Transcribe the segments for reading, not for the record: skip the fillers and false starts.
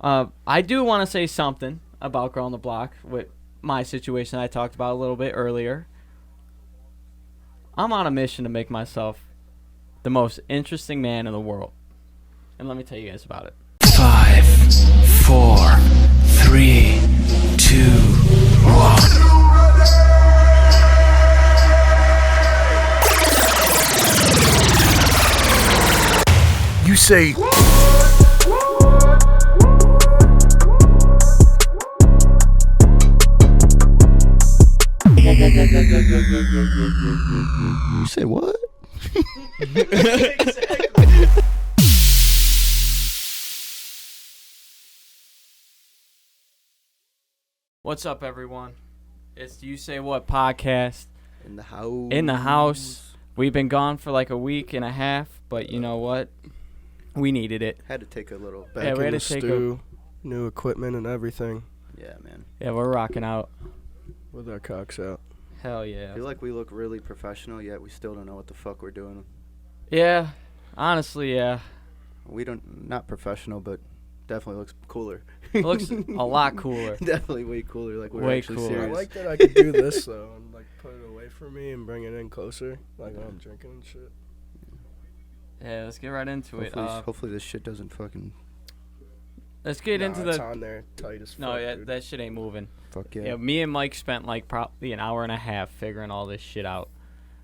I do want to say something about Girl on the Block with my situation I talked about a little bit earlier. I'm on a mission to make myself the most interesting man in the world. And let me tell you guys about it. 5, 4, 3, 2, 1. You say... You say what? What's up, everyone? It's the You Say What podcast. In the house. In the house. We've been gone for like a week and a half, but you know what? We needed it. Had to take a little Back Yeah, we in had the to take stew, new equipment and everything Yeah, man. Yeah, we're rocking out. with our cocks out. Hell I yeah. feel like we look really professional, yet we still don't know what the fuck we're doing. Yeah, honestly, yeah. We don't, not professional, but definitely looks cooler. It looks a lot cooler. Definitely way cooler, like we're Way actually cooler. I serious. like that I could do this though and like put it away from me and bring it in closer, like when I'm drinking and shit. Yeah, let's get right into it. Hopefully this shit doesn't fucking Let's get Nah, into it's the... on there tight as fuck. No, yeah, dude. that shit ain't moving. fuck Yeah, yeah. me and Mike spent like probably an hour and a half figuring all this shit out.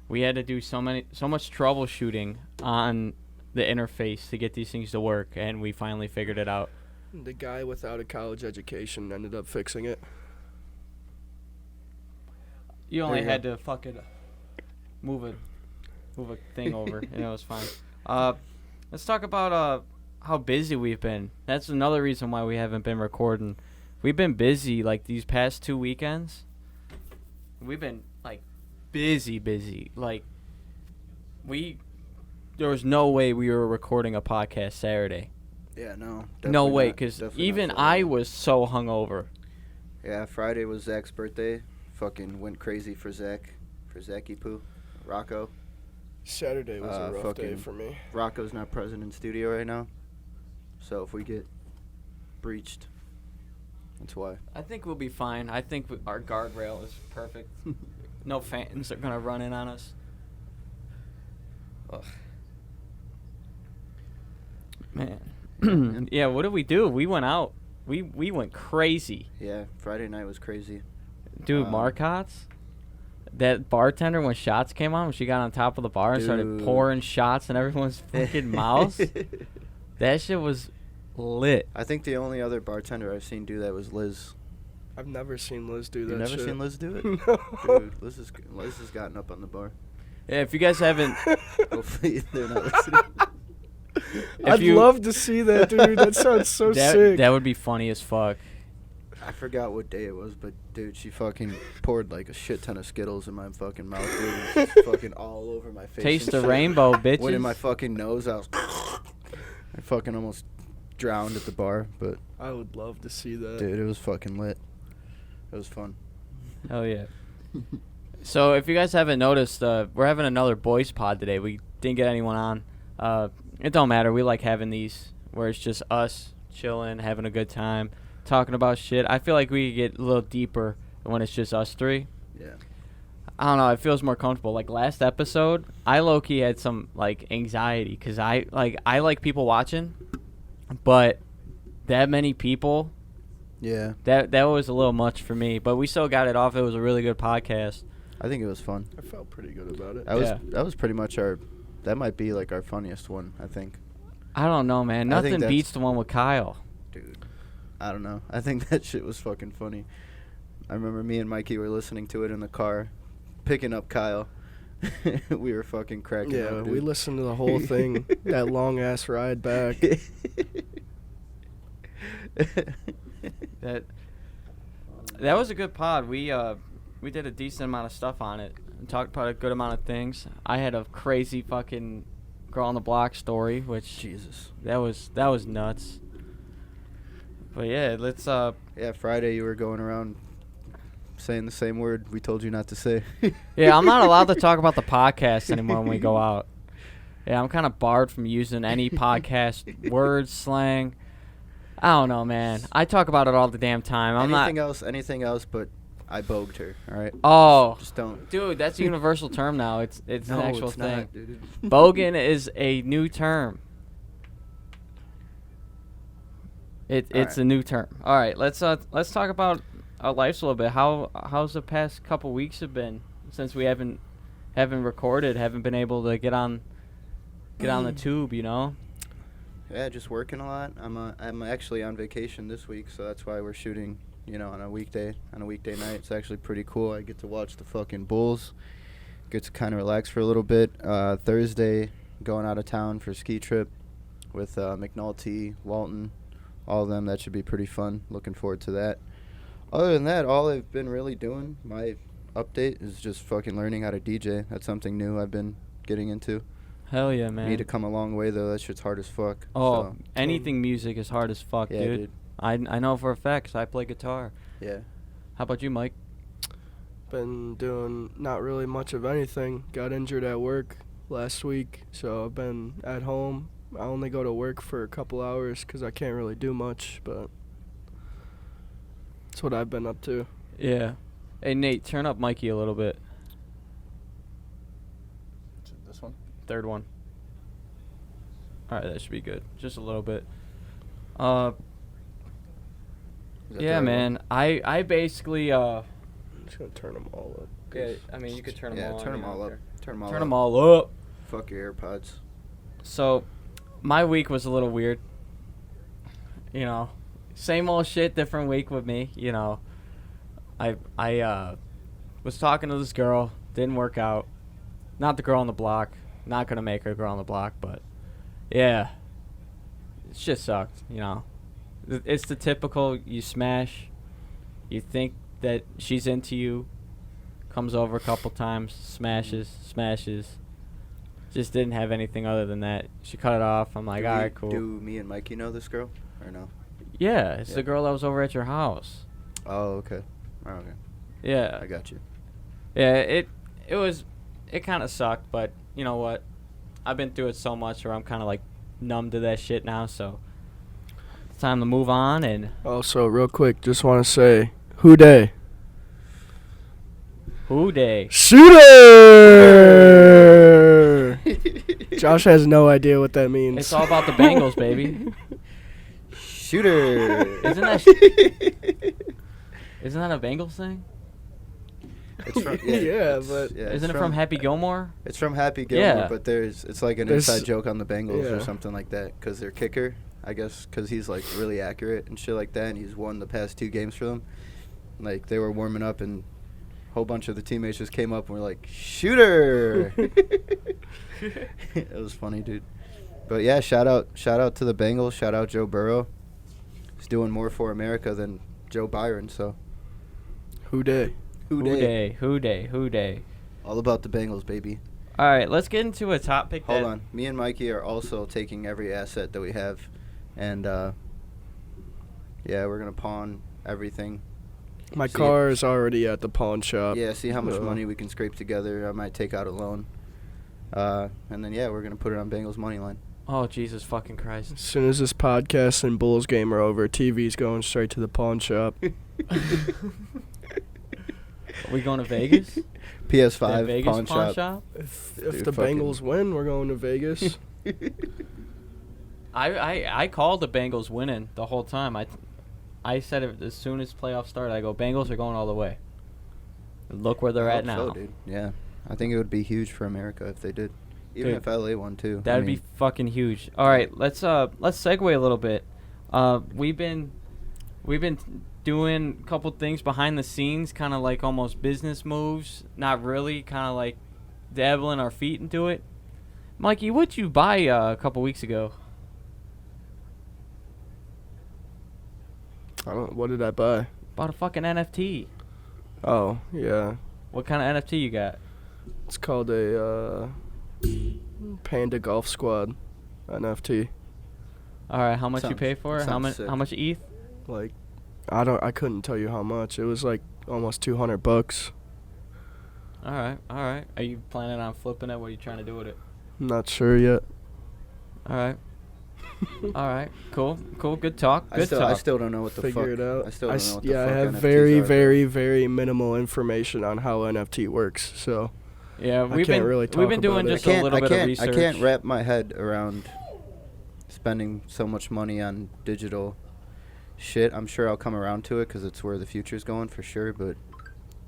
We had to do so much troubleshooting on the interface to get these things to work, and we finally figured it out. The guy without a college education ended up fixing it. You only There you had to fucking move a thing over, and it was fine. Let's talk about how busy we've been. That's another reason why we haven't been recording. We've been busy like these past 2 weekends. We've been like busy. Like there was no way we were recording a podcast Saturday. Yeah, no. No definitely way, not. because Definitely even not I Friday. was so hungover. Yeah, Friday was Zach's birthday. Fucking went crazy for Zach. For Zachy Poo. Rocco. Saturday was a rough day fucking- for me. Rocco's not present in studio right now. So if we get breached, that's why. I think we'll be fine. I think our guardrail is perfect. No fans are gonna run in on us. Ugh. Man. Yeah, what did we do? We went out. We went crazy. Yeah, Friday night was crazy. Dude, Marcotte's, that bartender, when shots came on, when she got on top of the bar and started Dude. pouring shots in everyone's fucking mouths, that shit was lit. I think the only other bartender I've seen do that was Liz. I've never seen Liz do You've that never shit. seen Liz do it? No. Dude, Liz has gotten up on the bar. Yeah, if you guys haven't... Hopefully they're not listening. I'd love to see that, dude. That sounds so sick. That would be funny as fuck. I forgot what day it was, but dude, she fucking poured like a shit ton of Skittles in my fucking mouth, dude. And it's just fucking all over my face. Taste and the shit. rainbow, bitches. Went in my fucking nose. I fucking almost drowned at the bar, but I would love to see that. dude, it was fucking lit. It was fun. Hell yeah. So if you guys haven't noticed, we're having another boys pod today. We didn't get anyone on. It don't matter. We like having these where it's just us chilling, having a good time, talking about shit. I feel like we get a little deeper when it's just us three. Yeah. I don't know. It feels more comfortable. Like last episode, I low-key had some like anxiety because I like people watching, but that many people, Yeah. that was a little much for me. But we still got it off. It was a really good podcast. I think it was fun. I felt pretty good about it. That was pretty much that might be like our funniest one, I think. I don't know, man. I think Nothing that's- beats the one with Kyle. Dude, I don't know. I think that shit was fucking funny. I remember me and Mikey were listening to it in the car, picking up Kyle. We were fucking cracking Yeah, up, dude. we listened to the whole thing, that long ass ride back. That was a good pod. We did a decent amount of stuff on it and talked about a good amount of things. I had a crazy fucking Girl on the Block story, which Jesus. that was nuts. But yeah, let's Yeah, Friday you were going around saying the same word we told you not to say. Yeah, I'm not allowed to talk about the podcast anymore when we go out. Yeah, I'm kind of barred from using any podcast words, slang. I don't know, man. I talk about it all the damn time. I'm Anything else, but I bogged her. All right. Oh, Just don't. dude, that's a universal term now. It's No, an actual it's thing. not, dude. Bog'n is a new term. It's Alright. a new term. All right, let's talk about our lives a little bit. How's the past couple weeks have been since we haven't recorded, haven't been able to get on the tube, you know? Yeah, just working a lot. I'm actually on vacation this week, so that's why we're shooting, on a weekday night. It's actually pretty cool. I get to watch the fucking Bulls. Get to kind of relax for a little bit. Thursday, going out of town for a ski trip with McNulty, Walton, all of them. That should be pretty fun. Looking forward to that. Other than that, all I've been really doing, my update, is just fucking learning how to DJ. That's something new I've been getting into. Hell yeah, man. Need to come a long way, though. That shit's hard as fuck. Oh, so. anything music is hard as fuck, Yeah, dude. I know for a fact 'cause I play guitar. Yeah. How about you, Mike? Been doing not really much of anything. Got injured at work last week, so I've been at home. I only go to work for a couple hours because I can't really do much, but that's what I've been up to. Yeah. Hey, Nate, turn up Mikey a little bit. This one? Third one. All right, that should be good. Just a little bit. Yeah, man. I basically I'm just gonna turn them all up. Yeah, I mean you could turn them all. Yeah, turn them all up. Turn them all up. Fuck your AirPods. So, my week was a little weird. Same old shit, different week with me. I was talking to this girl, didn't work out. Not the girl on the block. Not gonna make her girl on the block, but yeah, shit sucked. It's the typical, you smash, you think that she's into you, comes over a couple times, smashes, just didn't have anything other than that. She cut it off. I'm like, alright, cool. Do me and Mikey know this girl, or no? Yeah, it's the girl that was over at your house. Oh, okay. Oh, okay. Yeah. I got you. Yeah, it kind of sucked, but you know what? I've been through it so much where I'm kind of like numb to that shit now, so it's time to move on. And Also, real quick, just want to say, who day? who day? Shooter! Josh has no idea what that means. It's all about the Bengals, baby. Shooter. Isn't that a Bengals thing? It's from, Isn't it from Happy Gilmore? It's from Happy Gilmore, Yeah. but it's like an There's- inside joke on the Bengals or yeah. something like that, because their kicker, I guess, because he's like really accurate and shit like that, and he's won the past 2 games for them. Like they were warming up, and a whole bunch of the teammates just came up and were like, "Shooter!" It was funny, dude. But yeah, shout out to the Bengals. Shout out Joe Burrow. He's doing more for America than Joe Byron. So Who day? Who day? all about the Bengals, baby. All right, let's get into a topic. Hold on. Me and Mikey are also taking every asset that we have, and we're gonna pawn everything. My car is already at the pawn shop. Yeah, see how much money we can scrape together. I might take out a loan, and then we're gonna put it on Bengals money line. Oh, Jesus fucking Christ. As soon as this podcast and Bulls game are over, TV's going straight to the pawn shop. Are we going to Vegas? PS5 Vegas pawn shop. If Dude, the Bengals win, we're going to Vegas. I called the Bengals winning the whole time. I said it as soon as playoffs started. I go, Bengals are going all the way. Look where they're I at hope now. so, dude. Yeah, I think it would be huge for America if they did. Even Dude, if LA won too. That'd be fucking huge. All right, let's segue a little bit. We've been doing a couple things behind the scenes, kind of like almost business moves. Not really, kind of like dabbling our feet into it. Mikey, what'd you buy a couple weeks ago? What did I buy? Bought a fucking NFT. Oh, yeah. What kind of NFT you got? It's called a Panda Golf Squad NFT. All right, how much you Sounds- pay for it? How sounds much? sick. How much ETH? Like, I couldn't tell you how much. It was like almost $200. All right. Are you planning on flipping it? What are you trying to do with it? I'm not sure yet. All right. All right, cool. Good talk. I Good talk. still don't know what the fuck. Figure it out. I still don't know what the yeah, fuck I have NFTs very, are, very, very minimal information on how NFT works. So Yeah, I can't really talk we've been doing about it. just a little bit of research. I can't wrap my head around spending so much money on digital shit. I'm sure I'll come around to it because it's where the future's going for sure. But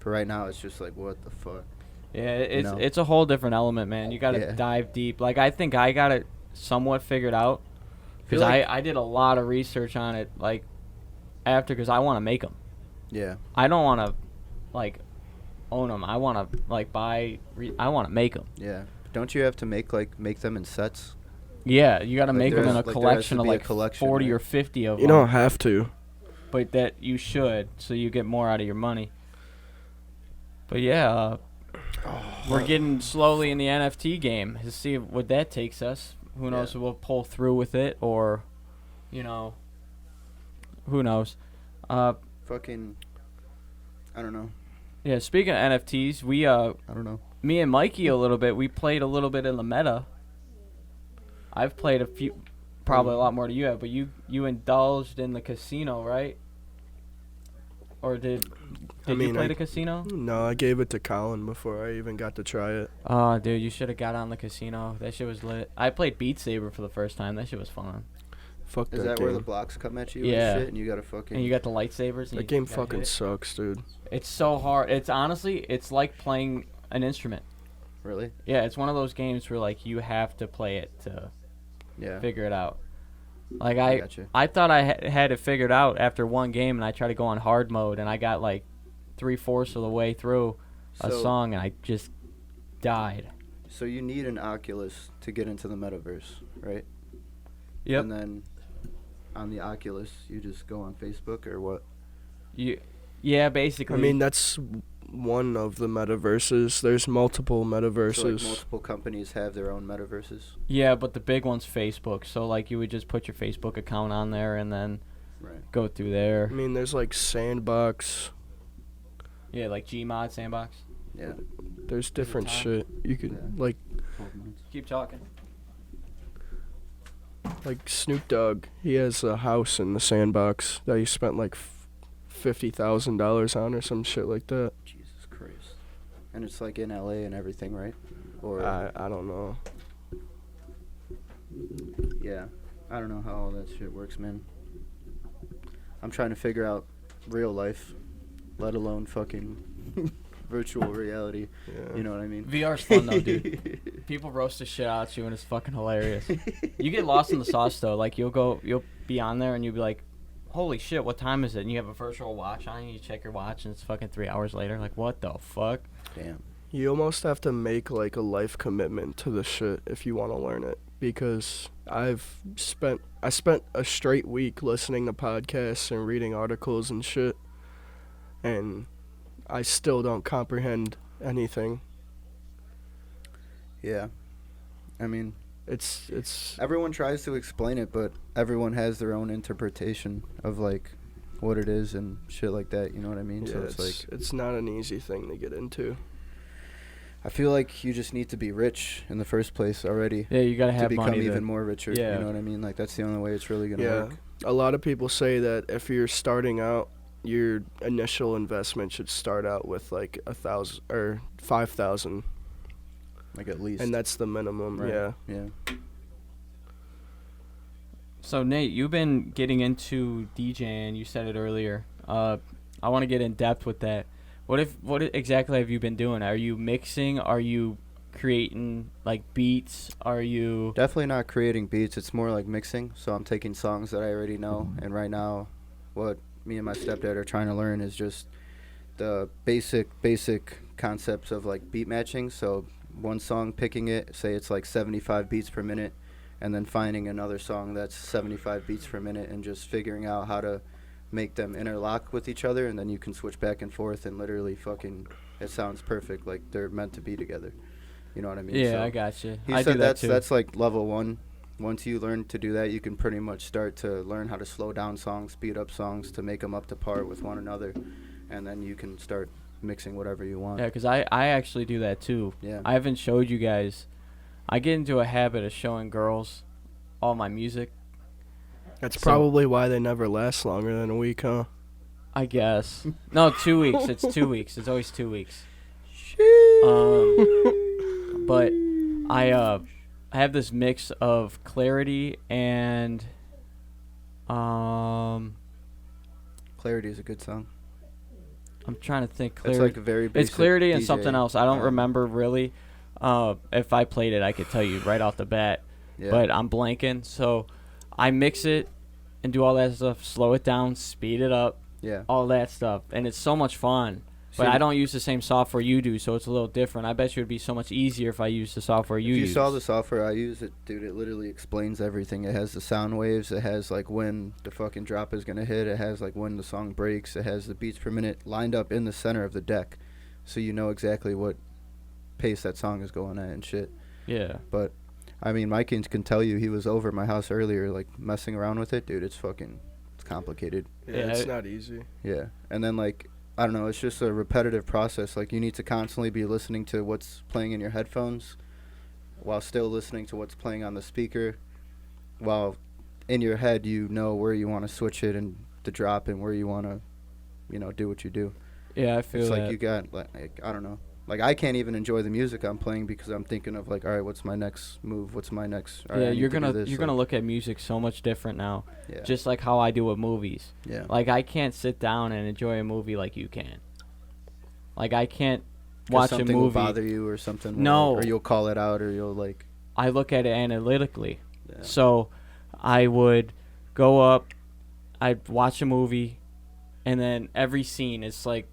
for right now, it's just like, what the fuck? Yeah, it's know? it's a whole different element, man. You got to Yeah. dive deep. Like I think I got it somewhat figured out because Feel like- I did a lot of research on it. Like after, because I want to make them. Yeah. I don't want to like own them. I want to like buy. I want to make them. Yeah. Don't you have to make them in sets? Yeah, you got to Like make them in a there has to collection of be a like collection, 40 right? or 50 of You them. don't have to. But that you should, so you get more out of your money. But yeah, we're getting slowly in the NFT game to see what that takes us. Who knows if we'll pull through with it, or, you know, who knows. Fucking, I don't know. Yeah, speaking of NFTs, I don't know. me and Mikey a little bit, we played a little bit in the meta. I've played a few, probably a lot more than you have, but you indulged in the casino, right? Or did you play the casino? No, I gave it to Colin before I even got to try it. Oh, dude, you should have got on the casino. That shit was lit. I played Beat Saber for the first time. That shit was fun. Fuck Is that that game. where the blocks come at you Yeah. and shit, and you gotta fucking... And you got the lightsabers. And That you game gotta fucking hit it. sucks, dude. It's so hard. It's honestly, it's like playing an instrument. Really? Yeah, it's one of those games where like you have to play it to Yeah. figure it out. Like I gotcha. I thought I had it figured out after one game, and I tried to go on hard mode, and I got like 3/4 of the way through a So- song, and I just died. So you need an Oculus to get into the metaverse, right? Yep. And then on the Oculus, you just go on Facebook or what? Yeah, basically. I mean, that's one of the metaverses. There's multiple metaverses. So like multiple companies have their own metaverses. Yeah, but the big one's Facebook. So like you would just put your Facebook account on there and then Right. go through there. I mean, there's like Sandbox. Yeah, like Gmod Sandbox. Yeah. There's different time? shit. You could Yeah. like 12 months. Keep talking. Snoop Dogg. He has a house in the Sandbox that he spent like $50,000 on or some shit like that. Jesus Christ. And it's like in LA and everything, right? Or I don't know. yeah. I don't know how all that shit works, man. I'm trying to figure out real life, let alone fucking virtual reality. Yeah. You know what I mean? VR's fun though, dude. People roast the shit out you and it's fucking hilarious. You get lost in the sauce though. Like you'll be on there and you'll be like, holy shit, what time is it? And you have a virtual watch on and you check your watch and it's fucking 3 hours later. Like, what the fuck? Damn. You almost have to make like a life commitment to the shit if you want to learn it, because I spent a straight week listening to podcasts and reading articles and shit, and I still don't comprehend anything. Yeah. I mean, It's everyone tries to explain it, but everyone has their own interpretation of like what it is and shit like that. You know what I mean? yeah, So it's like it's not an easy thing to get into. I feel like you just need to be rich in the first place already Yeah, you gotta to have become money. even more richer. yeah. You know what I mean? Like that's the only way it's really gonna Yeah, work. a lot of people say that if you're starting out, your initial investment should start out with like 1,000 or 5,000, Like at least. and that's the minimum. Right. Yeah. Yeah. So Nate, you've been getting into DJing. You said it earlier. I want to get in depth with that. What exactly have you been doing? Are you mixing? Are you creating like beats? Are you? Definitely not creating beats. It's more like mixing. So I'm taking songs that I already know, and right now, what me and my stepdad are trying to learn is just the basic concepts of like beat matching. So one song, picking it, say it's like 75 beats per minute, and then finding another song that's 75 beats per minute, and just figuring out how to make them interlock with each other, and then you can switch back and forth, and literally fucking it sounds perfect, like they're meant to be together. You know what I mean? Yeah, So I got you. he I said do that that's too. that's like level 1. Once you learn to do that, you can pretty much start to learn how to slow down songs, speed up songs to make them up to par with one another, and then you can start mixing whatever you want. Yeah, because I actually do that too. Yeah. I haven't showed you guys. I get into a habit of showing girls all my music That's So- probably why they never last longer than a week, huh? I guess. No, 2 weeks. It's 2 weeks. It's always 2 weeks. But I have this mix of clarity and Clarity is a good song. I'm trying to think. It's Clarity. like a very basic It's clarity and DJ, something else. I don't um, remember really. If I played it, I could tell you right off the bat. Yeah. But I'm blanking. So I mix it and do all that stuff. Slow it down, speed it up, yeah. all that stuff, and it's so much fun. But See, I don't use the same software you do, so it's a little different. I bet you it'd be so much easier if I used the software you If you use. saw the software I use, it, dude, it literally explains everything. It has the sound waves. It has like when the fucking drop is gonna hit. It has like when the song breaks. It has the beats per minute lined up in the center of the deck, so you know exactly what pace that song is going at and shit. Yeah. But I mean, Mikey can tell you he was over at my house earlier, like messing around with it, dude. It's complicated. Yeah, Yeah, it's it- not easy. Yeah, and then like I don't know, it's just a repetitive process. Like you need to constantly be listening to what's playing in your headphones, while still listening to what's playing on the speaker, while in your head you know where you want to switch it and the drop and where you want to, do what you do. Yeah, I feel It's that. like you got like I don't know. Like I can't even enjoy the music I'm playing because I'm thinking of like, all right, what's my next move? What's my next? All right, Yeah, I need you're to do gonna this, you're gonna look at music so much different now. yeah, Just like how I do with movies. yeah, Like I can't sit down and enjoy a movie like you can. Like I can't 'Cause watch a something will movie. bother you or something. will, No. or you'll call it out or you'll like. I look at it analytically. Yeah. So I would go up, I'd watch a movie, and then every scene it's like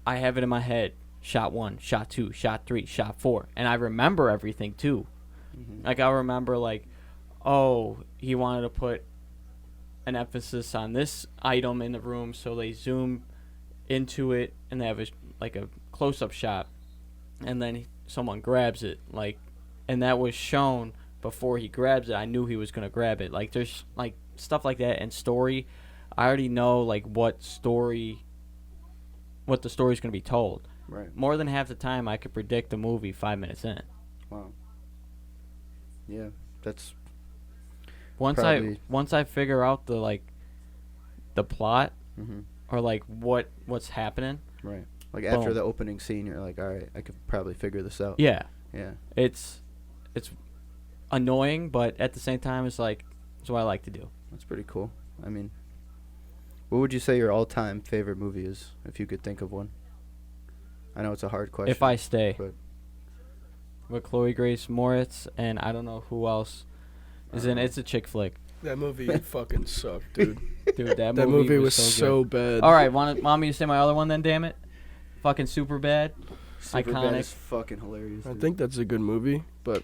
I have it in my head. Shot 1, shot 2, shot 3, shot 4, and I remember everything too. Mhm. Like I remember like, oh, he wanted to put an emphasis on this item in the room, so they zoom into it and they have like a close-up shot, and then someone grabs it, like, and that was shown before he grabs it. I knew he was gonna grab it. Like there's like stuff like that and story. I already know like what the story's gonna be told. Right. More than half the time, I could predict the movie 5 minutes in. Wow. Yeah, that's Once Probably. I figure out the plot hmm or like what's happening. right. Like after Boom. the opening scene, you're like, all right, I could probably figure this out. Yeah, Yeah. it's annoying, but at the same time, it's like it's what I like to do. That's pretty cool. I mean, what would you say your all-time favorite movie is, if you could think of one? I know it's a hard question. If I stay but- with Chloe Grace Moritz and I don't know who else is in. It's a chick flick, That movie fucking sucked, dude. dude. That That movie was so so good. bad. All right, want me to say my other one then? Damn it, fucking super bad. Superbad Iconic. is fucking hilarious. I dude. think that's a good movie, but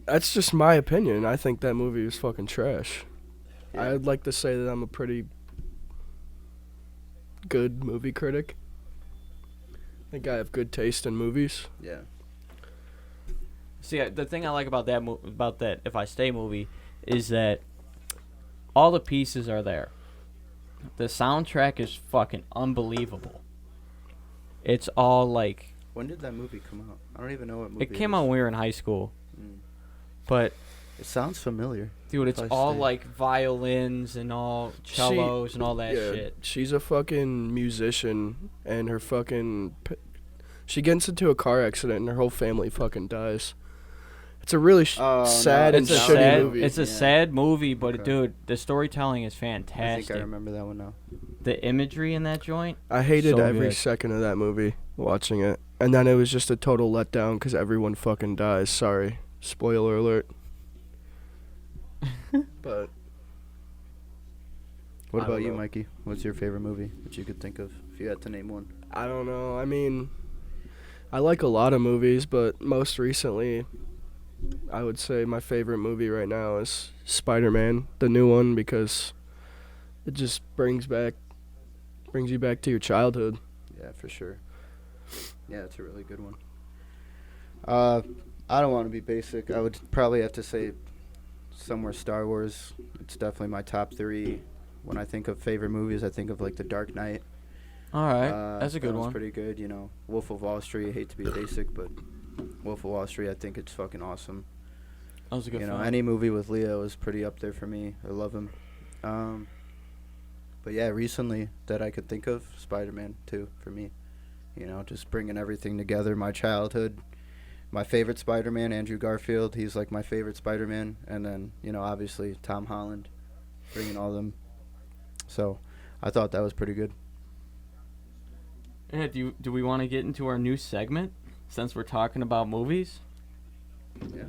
that's just my opinion. I think that movie is fucking trash. Yeah. I'd like to say that I'm a pretty good movie critic. I think I have good taste in movies. Yeah. See, the thing I like about that If I Stay movie is that all the pieces are there. The soundtrack is fucking unbelievable. It's all like When did that movie come out? I don't even know what movie it came out when we were in high school, Mm. but It sounds familiar. dude, it's If I all Stay. like violins and all cellos and all that Yeah, shit. she's a fucking musician, and her fucking she gets into a car accident, and her whole family fucking dies. It's a really Oh, no, sad and It's a shitty sad, movie. it's a Yeah. sad movie, but Okay. dude, the storytelling is I think fantastic. I remember that one now. The imagery in that joint. I hated So every good. second of that movie watching it, and then it was just a total letdown because everyone fucking dies. Sorry, spoiler alert. But What I about don't you, know. Mikey? What's your favorite movie that you could think of if you had to name one? I don't know. I mean, I like a lot of movies, but most recently, I would say my favorite movie right now is Spider-Man, the new one, because it just brings you back to your childhood. Yeah, for sure. Yeah, it's a really good one. I don't want to be basic. I would probably have to say somewhere Star Wars. It's definitely my top 3. When I think of favorite movies, I think of like The Dark Knight. All right, that's a good that one's one. pretty good, you know. Wolf of Wall Street. I hate to be basic, but Wolf of Wall Street, I think it's fucking awesome. That was a good You know, film. any movie with Leo is pretty up there for me. I love him. Um, but yeah, recently that I could think of, Spider-Man 2 for me. You know, just bringing everything together. My childhood, my favorite Spider-Man, Andrew Garfield. He's like my favorite Spider-Man. And then, you know, obviously Tom Holland, bringing all of them. So I thought that was pretty good. Yeah, do we want to get into our new segment since we're talking about movies? Yeah.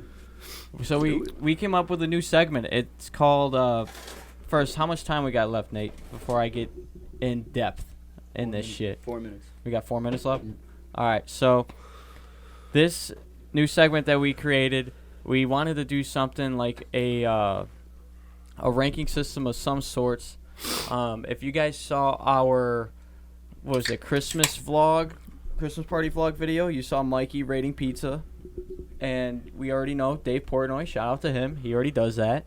So we came up with a new segment. It's called first, how much time we got left, Nate, before I get in depth in this shit? 4 minutes. We got 4 minutes left? Mm. All right. So this new segment that we created, we wanted to do something like a ranking system of some sorts. If you guys saw our Christmas party vlog video, you saw Mikey rating pizza, and we already know Dave Portnoy, shout out to him, he already does that.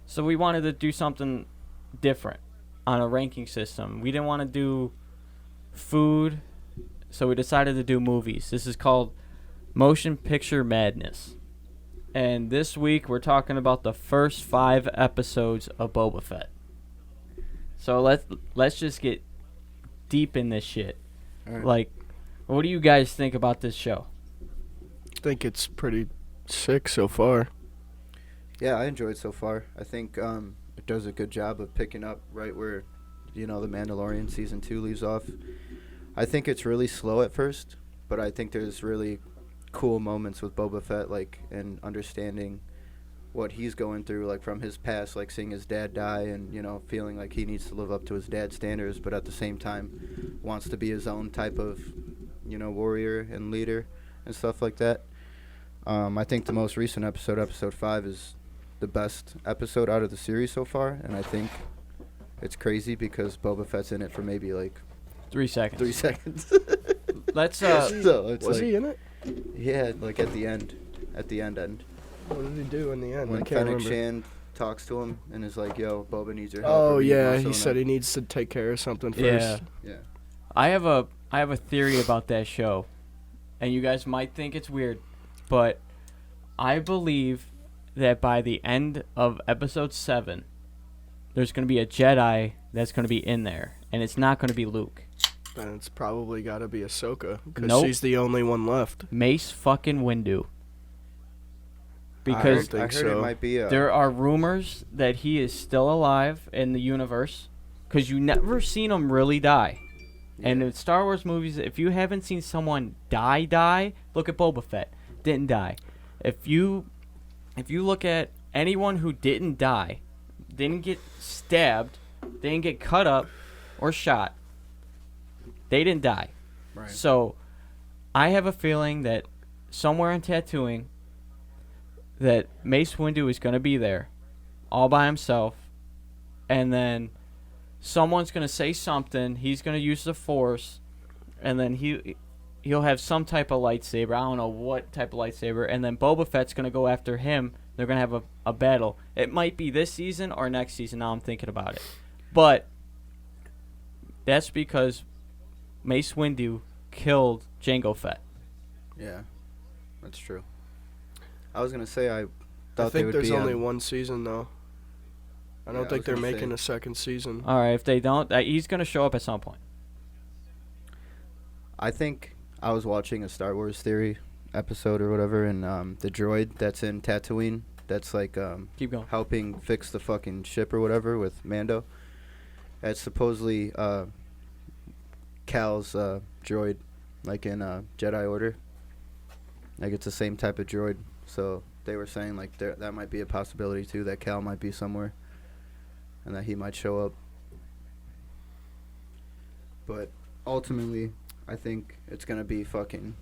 So we wanted to do something different on a ranking system. We didn't want to do food, so we decided to do movies. This is called Motion Picture Madness. And this week we're talking about the first 5 episodes of Boba Fett. So let's just get deep in this shit. All right. Like, what do you guys think about this show? I think it's pretty sick so far. Yeah, I enjoyed so far. I think it does a good job of picking up right where, you know, The Mandalorian Season 2 leaves off. I think it's really slow at first, but I think there's really cool moments with Boba Fett, like, and understanding what he's going through, like, from his past, like, seeing his dad die and, you know, feeling like he needs to live up to his dad's standards, but at the same time wants to be his own type of, you know, warrior and leader and stuff like that. I think the most recent episode, episode 5, is the best episode out of the series so far, and I think it's crazy because Boba Fett's in it for maybe, like, 3 seconds. 3 seconds. Let's So it's Was like, he in it? yeah, like at the end. What did he do in the end? When I can't Fennec remember. Shand talks to him and is like, yo, Boba needs your help. Oh or we yeah, want he someone said to-" he needs to take care of something first. Yeah. Yeah. I have a theory about that show, and you guys might think it's weird, but I believe that by the end of episode 7, there's going to be a Jedi that's going to be in there, and it's not going to be Luke. Then it's probably got to be Ahsoka because Nope. she's the only one left. Mace fucking Windu. I Because don't I think heard so. it might be a... there are rumors that he is still alive in the universe, because you never seen him really die. And in Star Wars movies, if you haven't seen someone die, look at Boba Fett. Didn't die. If you look at anyone who didn't die, didn't get stabbed, didn't get cut up or shot, they didn't die. Right. So I have a feeling that somewhere in Tatooine that Mace Windu is going to be there all by himself, and then someone's going to say something, he's going to use the Force, and then he'll have some type of lightsaber, I don't know what type of lightsaber, and then Boba Fett's going to go after him. They're going to have a battle. It might be this season or next season, now I'm thinking about it. But that's because Mace Windu killed Jango Fett. Yeah, that's true. I was going to say I thought I they think would there's be only on- one season though. I Yeah, don't I think was they're gonna making say- a second season. All right, if they don't, he's going to show up at some point. I think I was watching a Star Wars Theory episode or whatever, and the droid that's in Tatooine that's like Keep going. helping fix the fucking ship or whatever with Mando. It's supposedly Cal's droid, like in Jedi Order. Like it's the same type of droid. So they were saying like that might be a possibility too, that Cal might be somewhere, and that he might show up. But ultimately, I think it's gonna be fucking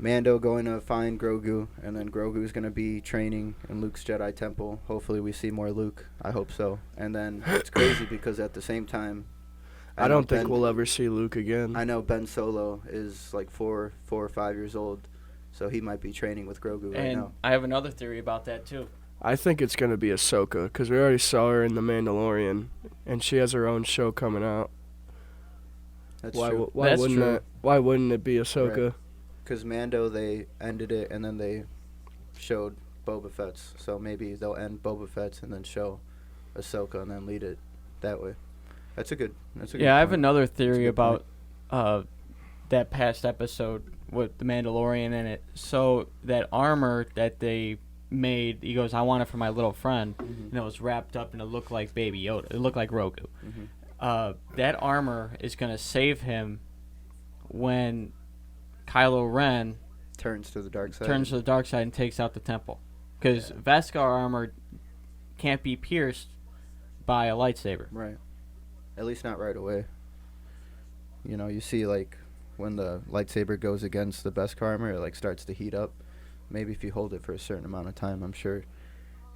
Mando going to find Grogu, and then Grogu's going to be training in Luke's Jedi Temple. Hopefully we see more Luke. I hope so. And then it's crazy because at the same time... I know don't think Ben- we'll ever see Luke again. I know Ben Solo is like 4 or 5 years old, so he might be training with Grogu right And now. I have another theory about that, too. I think it's going to be Ahsoka because we already saw her in The Mandalorian, and she has her own show coming out. That's Why true. That's wouldn't true. it? Why wouldn't it be Ahsoka? Right. Because Mando, they ended it, and then they showed Boba Fett's. So maybe they'll end Boba Fett's and then show Ahsoka and then lead it that way. That's a good. Yeah, I have point. another theory good about that past episode with the Mandalorian in it. So that armor that they made, he goes, I want it for my little friend, and it was wrapped up and it looked like Baby Yoda. It looked like Grogu. That armor is going to save him when Kylo Ren Turns to the dark side. And takes out the temple. Because Beskar armor can't be pierced by a lightsaber. Right. At least not right away. You know, you see, like, when the lightsaber goes against the Beskar armor, it, like, starts to heat up. Maybe if you hold it for a certain amount of time, I'm sure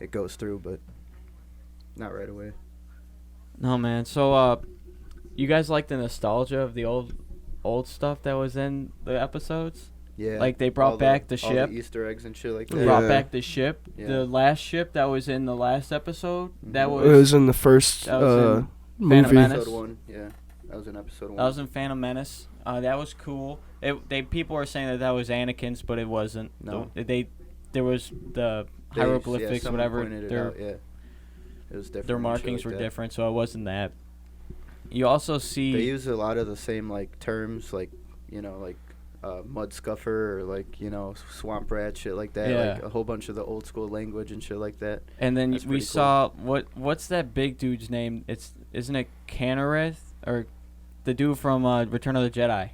it goes through, but not right away. No, man. So, you guys like the nostalgia of the old stuff that was in the episodes? Yeah. Like, they brought back the ship. All the Easter eggs and shit like that. They brought back the ship. Yeah. The last ship that was in the last episode. That It was was in the first that was in movie. Phantom Menace. Episode 1, yeah. That was in episode 1. That was in Phantom Menace. That was cool. People are saying that was Anakin's, but it wasn't. No. There was the hieroglyphics, someone whatever. pointed it out, yeah. It was different. Their and shit markings like were that. different, so it wasn't that. You also see They use a lot of the same, like, terms, like, you know, like mud scuffer or, like, you know, swamp rat, shit like that. Yeah. Like a whole bunch of the old school language and shit like that. And then That's we pretty cool. saw what's that big dude's name? Isn't it Canareth or the dude from Return of the Jedi?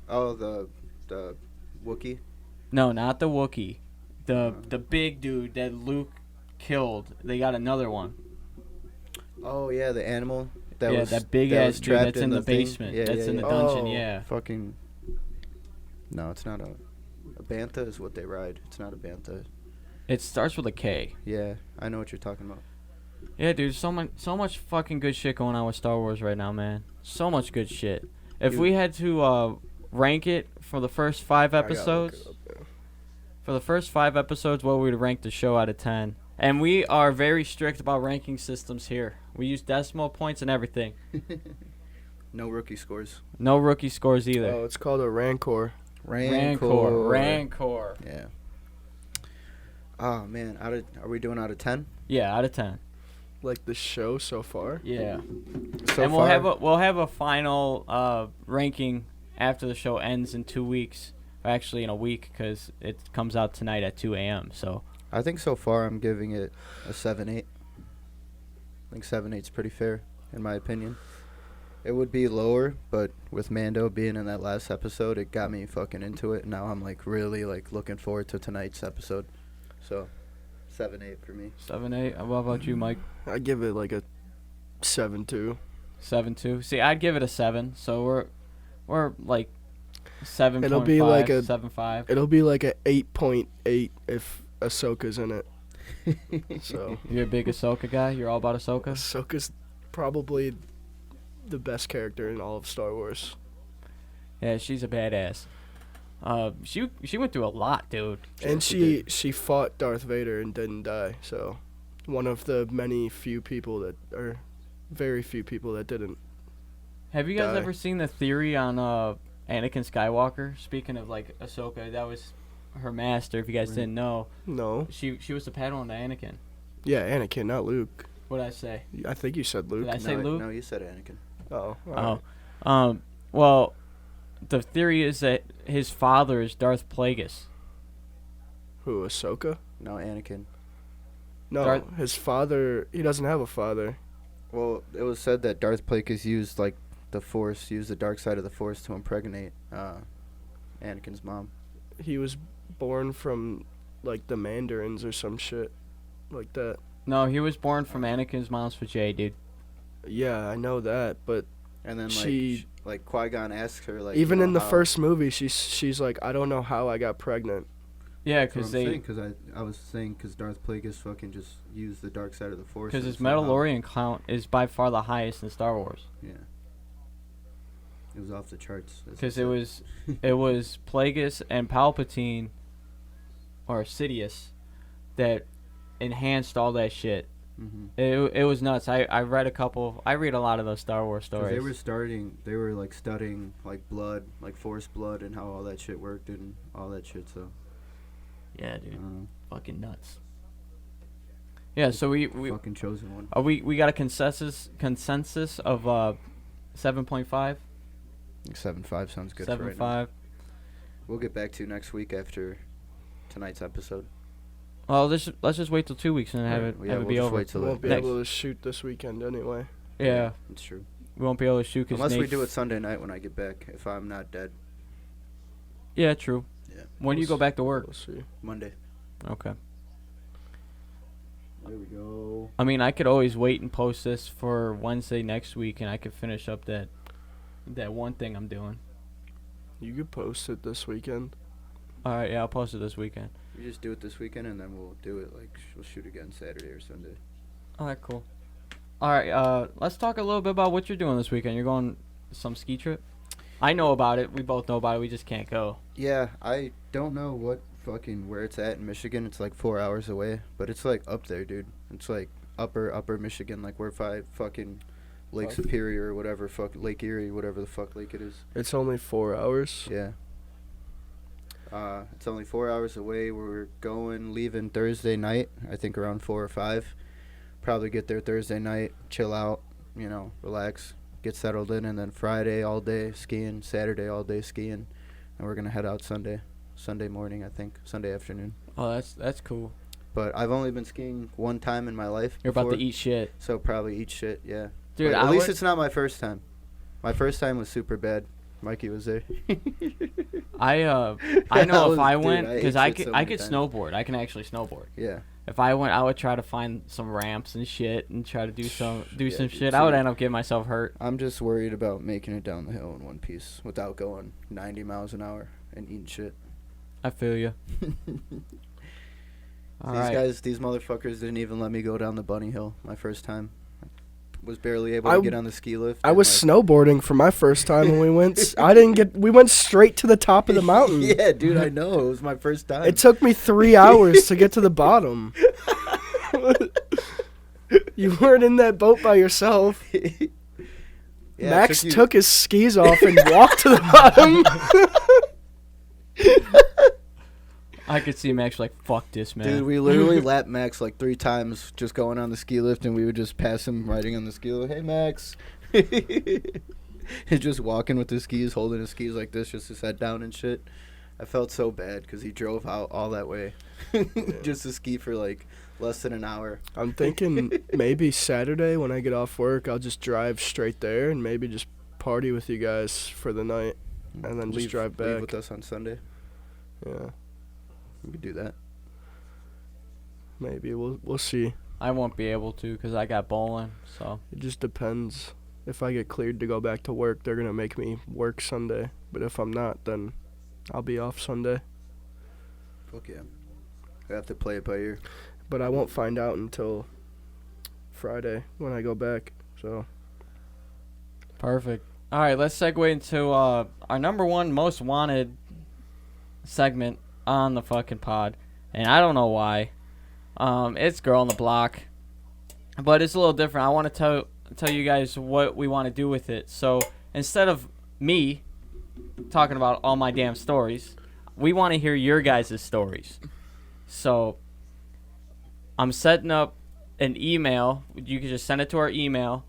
Oh, the Wookiee? No, not the Wookiee. The big dude that Luke killed. They got another one. Oh, yeah, the animal. That big that ass was dude trapped that's in the thing. basement. Yeah, That's yeah, in the yeah. dungeon, Oh. yeah. Fucking. No, it's not a bantha is what they ride. It's not a bantha. It starts with a K. Yeah, I know what you're talking about. Yeah, dude, so much fucking good shit going on with Star Wars right now, man. So much good shit. If Dude. we had to rank it for the first 5 I gotta look episodes, it up, yeah. for the first 5 episodes, what would we rank the show out of 10? And we are very strict about ranking systems here. We use decimal points and everything. No rookie scores. No rookie scores either. Oh, it's called a Rancor. Rancor. Yeah. Oh man, are we doing out of 10? Yeah, out of 10. Like the show so far. Yeah. So and far, we'll have a final ranking after the show ends in 2 weeks. Actually, in a week, because it comes out tonight at 2 a.m. So I think so far I'm giving it a 7-8. I think 7-8's pretty fair, in my opinion. It would be lower, but with Mando being in that last episode, it got me fucking into it. Now I'm like really like looking forward to tonight's episode. So 7-8 for me. 7-8. What about you, Mike? I give it like a 7-2. 7-2. See, I'd give it a 7. So we're like 7.5. It'll be like a 7.5. It'll be like a 8.8 if Ahsoka's in it. So You're a big Ahsoka guy. You're all about Ahsoka. Ahsoka's probably the best character in all of Star Wars. Yeah, she's a badass. She went through a lot, dude. And she she fought Darth Vader and didn't die. So one of the very few people that didn't. Have you guys die. ever seen the theory on Anakin Skywalker? Speaking of like Ahsoka, that was her master. If you guys didn't know, No. she was the Padawan to Anakin. Yeah, Anakin, not Luke. What'd I say? I think you said Luke. Did I say Luke? No, you said Anakin. Oh. Well, the theory is that his father is Darth Plagueis. Who, Ahsoka? No, Anakin. No, his father. He doesn't have a father. Well, it was said that Darth Plagueis used like the Force, used the dark side of the Force to impregnate Anakin's mom. He was born from like the Mandarins or some shit like that. No, he was born from Anakin's mom's vajay, dude. Yeah, I know that, but And then She- like Qui-Gon asks her like even you know, in the how- first movie, she's like, I don't know how I got pregnant. Yeah, That's what because I'm saying, 'cause I was saying because Darth Plagueis fucking just used the dark side of the Force. his and somehow- Mandalorian count is by far the highest in Star Wars. Yeah. It was off the charts. that's Because what it was Plagueis and Palpatine, or Sidious, that enhanced all that shit. Mhm. It was nuts. I read I read a lot of those Star Wars 'Cause stories. they were like studying like blood, like Force blood, and how all that shit worked and all that shit. So Yeah, I dude. don't know. Fucking nuts. Yeah, so we fucking chosen one. we got a consensus of 7.5. 7.5 sounds good. 7.5. We'll get back to you next week after tonight's episode. Well, let's just wait till 2 weeks and have it we'll be just over. wait till We won't be next- able to shoot this weekend anyway. Yeah, that's true. we won't be able to shoot Unless we do it Sunday night when I get back, if I'm not dead. Yeah, true. Yeah. When do you go back to work? We'll see. Monday. Okay. There we go. I mean, I could always wait and post this for Wednesday next week, and I could finish up that one thing I'm doing. You could post it this weekend. All right, yeah, I'll post it this weekend. We just do it this weekend, and then we'll do it we'll shoot again Saturday or Sunday. All right, cool. All right, let's talk a little bit about what you're doing this weekend. You're going some ski trip? I know about it. We both know about it. We just can't go. Yeah, I don't know where it's at in Michigan. It's like 4 hours away, but it's like up there, dude. It's like upper Michigan, like where fucking Lake Superior or whatever, Lake Erie, whatever the fuck lake it is. It's only 4 hours. Yeah. It's only 4 hours away. We're leaving Thursday night, I think around 4 or 5. Probably get there Thursday night, chill out, relax, get settled in, and then Friday all day skiing, Saturday all day skiing, and we're going to head out Sunday morning, I think, Sunday afternoon. Oh, that's cool. But I've only been skiing one time in my life. You're about to eat shit. So probably eat shit, yeah. Dude, at least it's not my first time. My first time was super bad. Mikey was there. I know if I went, because I could times. snowboard. I can actually snowboard. Yeah. If I went, I would try to find some ramps and shit and try to do some dude, shit. I would end up getting myself hurt. I'm just worried about making it down the hill in one piece without going 90 miles an hour and eating shit. I feel you. These motherfuckers didn't even let me go down the bunny hill my first time. Was barely able to get on the ski lift. I was snowboarding for my first time when we went. We went straight to the top of the mountain. Yeah, dude, I know. It was my first time. It took me 3 hours to get to the bottom. You weren't in that boat by yourself. Yeah, Max took his skis off and walked to the bottom. I could see Max like, fuck this, man. Dude, we literally lapped Max like 3 times just going on the ski lift, and we would just pass him riding on the ski lift. Hey, Max. He's just walking with his skis, holding his skis like this, just his head down and shit. I felt so bad because he drove out all that way just to ski for like less than an hour. I'm thinking maybe Saturday when I get off work, I'll just drive straight there and maybe just party with you guys for the night and then just drive back. Leave with us on Sunday. Yeah. We could do that. Maybe. We'll see. I won't be able to because I got bowling, so. It just depends. If I get cleared to go back to work, they're going to make me work Sunday. But if I'm not, then I'll be off Sunday. Fuck yeah. I have to play it by ear. But I won't find out until Friday when I go back, so. Perfect. All right, let's segue into our number one most wanted segment on the fucking pod, and I don't know why. It's Girl on the Block, but it's a little different. I want to tell you guys what we want to do with it. So instead of me talking about all my damn stories, we want to hear your guys' stories. So I'm setting up an email. You can just send it to our email.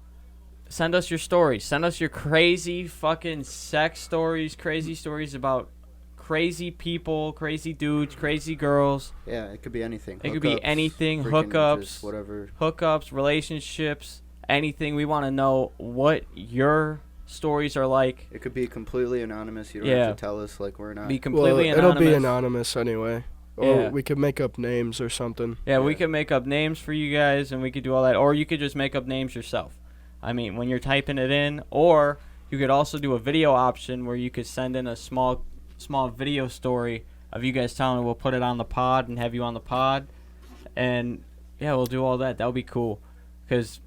Send us your stories. Send us your crazy fucking sex stories, crazy stories about crazy people, crazy dudes, crazy girls. Yeah, it could be anything. It could be anything. Hookups, whatever. Hookups, relationships, anything. We want to know what your stories are like. It could be completely anonymous. You don't have to tell us, like, we're not. Be completely anonymous. It'll be anonymous anyway. Or we could make up names or something. Yeah, we could make up names for you guys, and we could do all that. Or you could just make up names yourself. I mean, when you're typing it in. Or you could also do a video option where you could send in a small video story of you guys telling. We'll put it on the pod and have you on the pod. And, yeah, we'll do all that. That would be cool. Because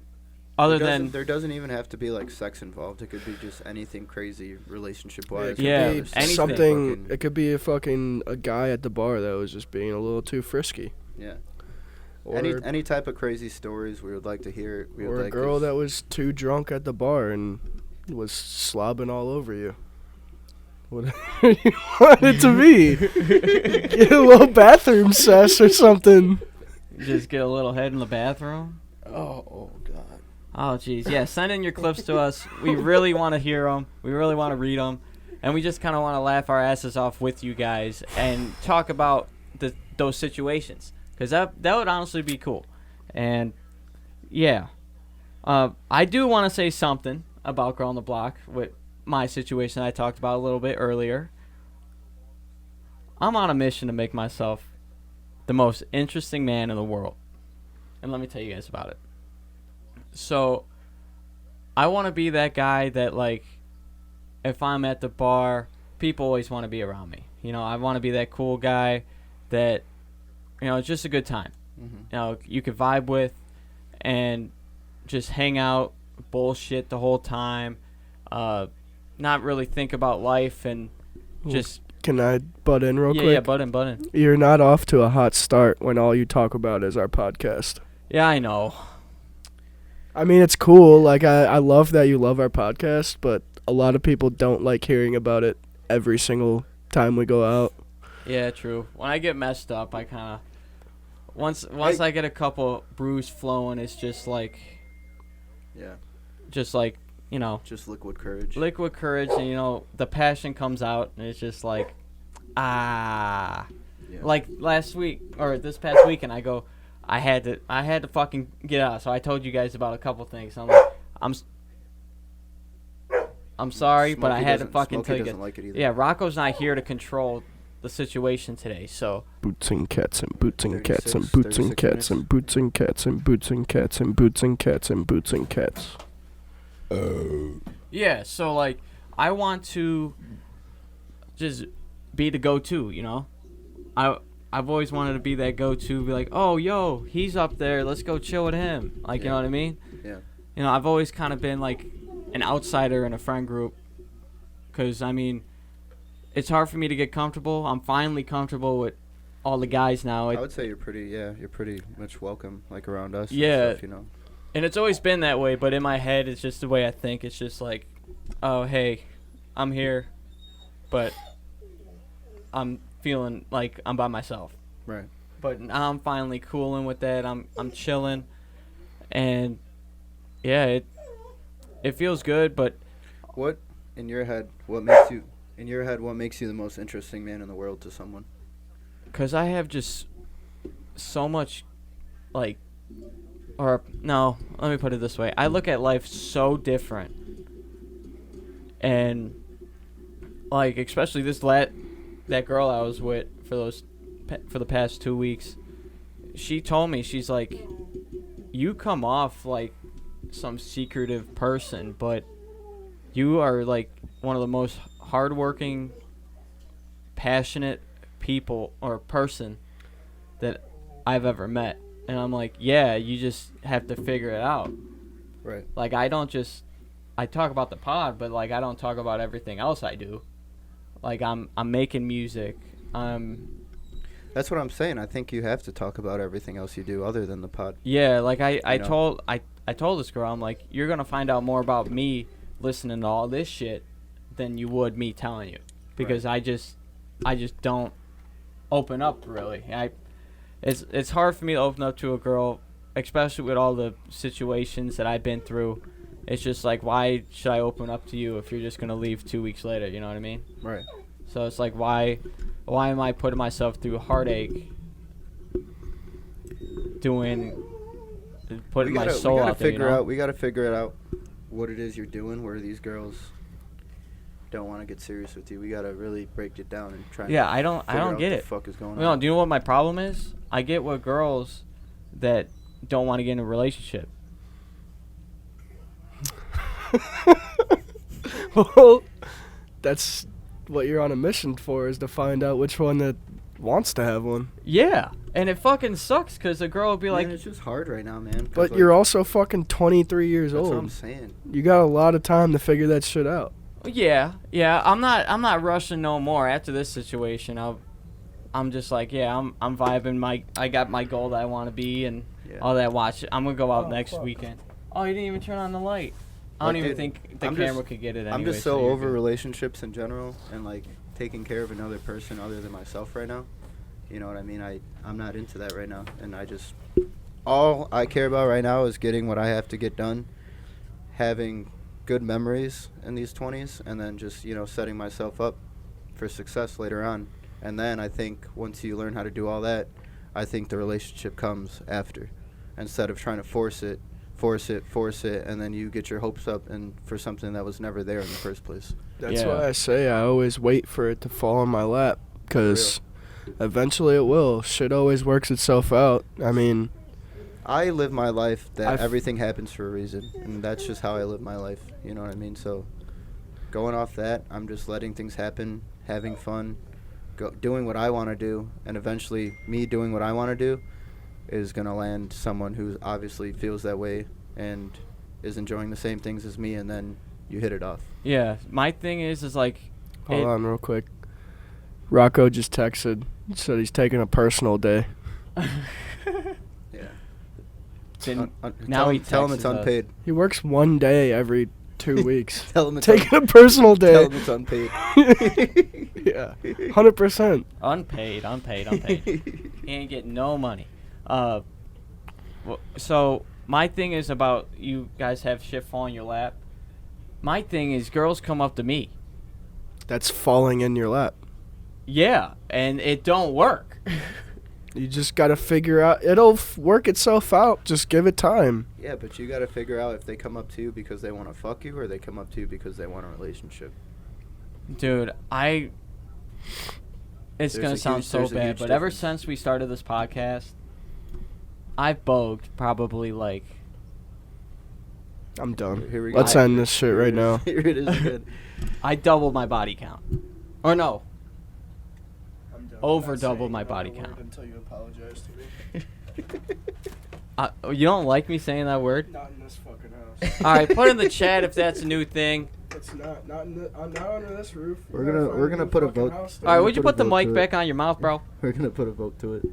there doesn't even have to be, like, sex involved. It could be just anything crazy relationship-wise. Something. It could be a guy at the bar that was just being a little too frisky. Yeah. Or any type of crazy stories, we would like to hear it. Or a girl that was too drunk at the bar and was slobbing all over you. Whatever you want it to be. Get a little bathroom sesh or something. Just get a little head in the bathroom. Oh God. Oh, jeez. Yeah, send in your clips to us. We really want to hear them. We really want to read them. And we just kind of want to laugh our asses off with you guys and talk about those situations. Because that would honestly be cool. And, yeah. I do want to say something about Girl on the Block with my situation I talked about a little bit earlier. I'm on a mission to make myself the most interesting man in the world. And let me tell you guys about it. So, I want to be that guy that, like, if I'm at the bar, people always want to be around me. You know, I want to be that cool guy that, you know, it's just a good time. Mm-hmm. You know, you could vibe with and just hang out, bullshit the whole time, not really think about life and just... Can I butt in real quick? Yeah, butt in. You're not off to a hot start when all you talk about is our podcast. Yeah, I know. I mean, it's cool. Like, I love that you love our podcast, but a lot of people don't like hearing about it every single time we go out. Yeah, true. When I get messed up, I kind of... Once I get a couple brews flowing, it's just like... Yeah. Just like, you know... Just liquid courage. Liquid courage, and, you know, the passion comes out, and it's just like... Yeah. Like, last week, or this past weekend, I go... I had to fucking get out. So I told you guys about a couple things. I'm like, I'm sorry, but I had to fucking tell you guys. Like it either. Yeah, Rocco's not here to control the situation today. So boots and cats and boots and cats and boots and cats and boots and cats and boots and cats and boots and cats and boots and cats. Yeah, so like I want to just be the go-to, you know. I've always wanted to be that go-to, be like, oh, yo, he's up there, let's go chill with him. Like, you know what I mean? Yeah. You know, I've always kind of been, like, an outsider in a friend group. Because, I mean, it's hard for me to get comfortable. I'm finally comfortable with all the guys now. I would say you're pretty much welcome, like, around us. Yeah. And stuff, you know? And it's always been that way, but in my head, it's just the way I think. It's just like, oh, hey, I'm here, but I'm feeling like I'm by myself. Right. But now I'm finally cooling with that. I'm chilling, and yeah, it feels good. But what in your head? What makes you the most interesting man in the world to someone? Because I have just so much, like, or no, let me put it this way: I look at life so different, and like especially that girl I was with for the past 2 weeks, she told me, she's like, you come off like some secretive person, but you are like one of the most hardworking, passionate people or person that I've ever met. And I'm like, yeah, you just have to figure it out. Right. Like I talk about the pod, but like I don't talk about everything else I do. Like I'm making music. That's what I'm saying. I think you have to talk about everything else you do other than the pod. Yeah, like I told this girl, I'm like, you're gonna find out more about me listening to all this shit than you would me telling you, because right. I just don't open up really. It's hard for me to open up to a girl, especially with all the situations that I've been through. It's just like, why should I open up to you if you're just gonna leave 2 weeks later? You know what I mean? Right. So it's like, why am I putting myself through heartache putting my soul out there, you know? We gotta figure it out what it is you're doing where these girls don't want to get serious with you. We gotta really break it down and try. Yeah, I don't get what it. The fuck is going on? No, do you know what my problem is? I get with girls that don't want to get in a relationship. Well, that's what you're on a mission for, is to find out which one that wants to have one. Yeah, and it fucking sucks because a girl will be like... it's just hard right now, man. But you're also fucking 23 years old. That's what I'm saying. You got a lot of time to figure that shit out. Yeah, I'm not rushing no more after this situation. I'm just like, yeah, I'm vibing. I got my goal that I want to be and all that. Watch, I'm gonna go out next weekend. Oh, you didn't even turn on the light. I don't even think the camera could get it anyway. I'm just so over relationships in general and like taking care of another person other than myself right now. You know what I mean? I'm not into that right now, and all I care about right now is getting what I have to get done, having good memories in these 20s, and then just, setting myself up for success later on. And then I think once you learn how to do all that, I think the relationship comes after, instead of trying to force it, and then you get your hopes up and for something that was never there in the first place. That's why I say I always wait for it to fall in my lap, because eventually it will. Shit always works itself out. I mean, I live my life that everything happens for a reason, and that's just how I live my life. You know what I mean? So going off that, I'm just letting things happen, having fun, doing what I want to do, and eventually me doing what I want to do is going to land someone who obviously feels that way and is enjoying the same things as me, and then you hit it off. Yeah, my thing is like... Hold on real quick. Rocco just texted, said he's taking a personal day. Yeah. Tell him it's unpaid. He works one day every 2 weeks. Tell him it's taking a personal day. Tell him it's unpaid. Yeah, 100%. Unpaid. He ain't getting no money. So my thing is about you guys have shit fall in your lap. My thing is girls come up to me. That's falling in your lap. Yeah, and it don't work. You just got to figure out. It'll work itself out. Just give it time. Yeah, but you got to figure out if they come up to you because they want to fuck you or they come up to you because they want a relationship. Dude, it's going to sound so bad, but ever since we started this podcast, I've bogged probably like... I'm done. Here we go. Let's end this shit right now. Here it is again. I doubled my body count. Or no. I'm done. Over doubled my body count. Until you apologize to me. You don't like me saying that word? Not in this fucking house. All right, put in the chat if that's a new thing. It's not under this roof. We're gonna put a vote. All right, would you put the mic back on your mouth, bro? We're gonna put a vote to it.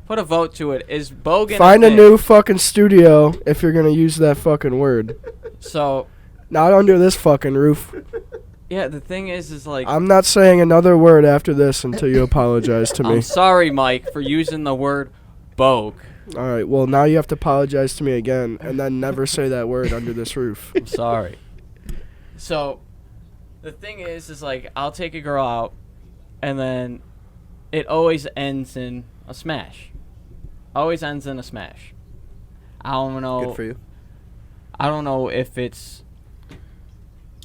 Put a vote to it. Is Bog'n Find a new fucking studio if you're gonna use that fucking word. So, not under this fucking roof. yeah, the thing is like... I'm not saying another word after this until you apologize to me. I'm sorry, Mike, for using the word Bog'n. All right, well, now you have to apologize to me again and then never say that word under this roof. I'm sorry. So, the thing is like, I'll take a girl out, and then it always ends in a smash. Always ends in a smash. I don't know. Good for you. I don't know if it's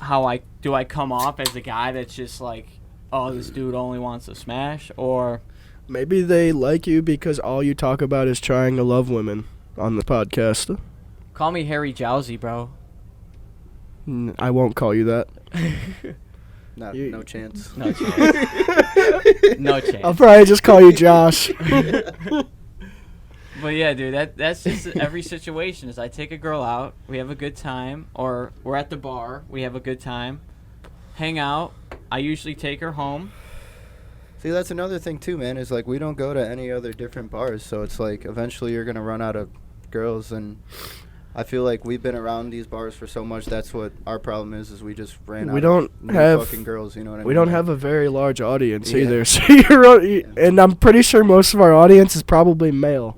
how I come off as a guy that's just like, oh, this dude only wants to smash, or maybe they like you because all you talk about is trying to love women on the podcast. Call me Harry Jowsey, bro. I won't call you that. No chance. No chance. No chance. I'll probably just call you Josh. But yeah, dude, that's just every situation. Is I take a girl out, we have a good time, or we're at the bar, we have a good time, hang out. I usually take her home. See, that's another thing too, man. Is like we don't go to any other different bars, so it's like eventually you're gonna run out of girls, and I feel like we've been around these bars for so much. That's what our problem is we just ran out of new fucking girls. You know what I mean? We don't have a very large audience either, so and I'm pretty sure most of our audience is probably male.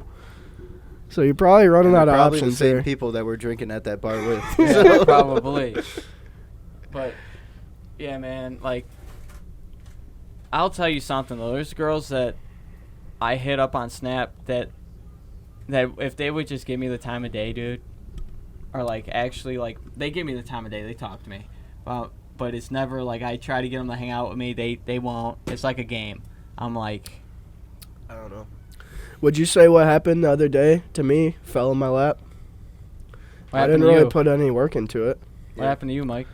So you're probably running out of probably options the same there. people that we're drinking at that bar with. Yeah, probably. But yeah, man, like I'll tell you something though. There's girls that I hit up on Snap that if they would just give me the time of day, dude, or like actually like they give me the time of day, they talk to me. But it's never like I try to get them to hang out with me. They won't. It's like a game. I'm like, I don't know. Would you say what happened the other day to me fell in my lap? I didn't really put any work into it. What happened to you, Mike?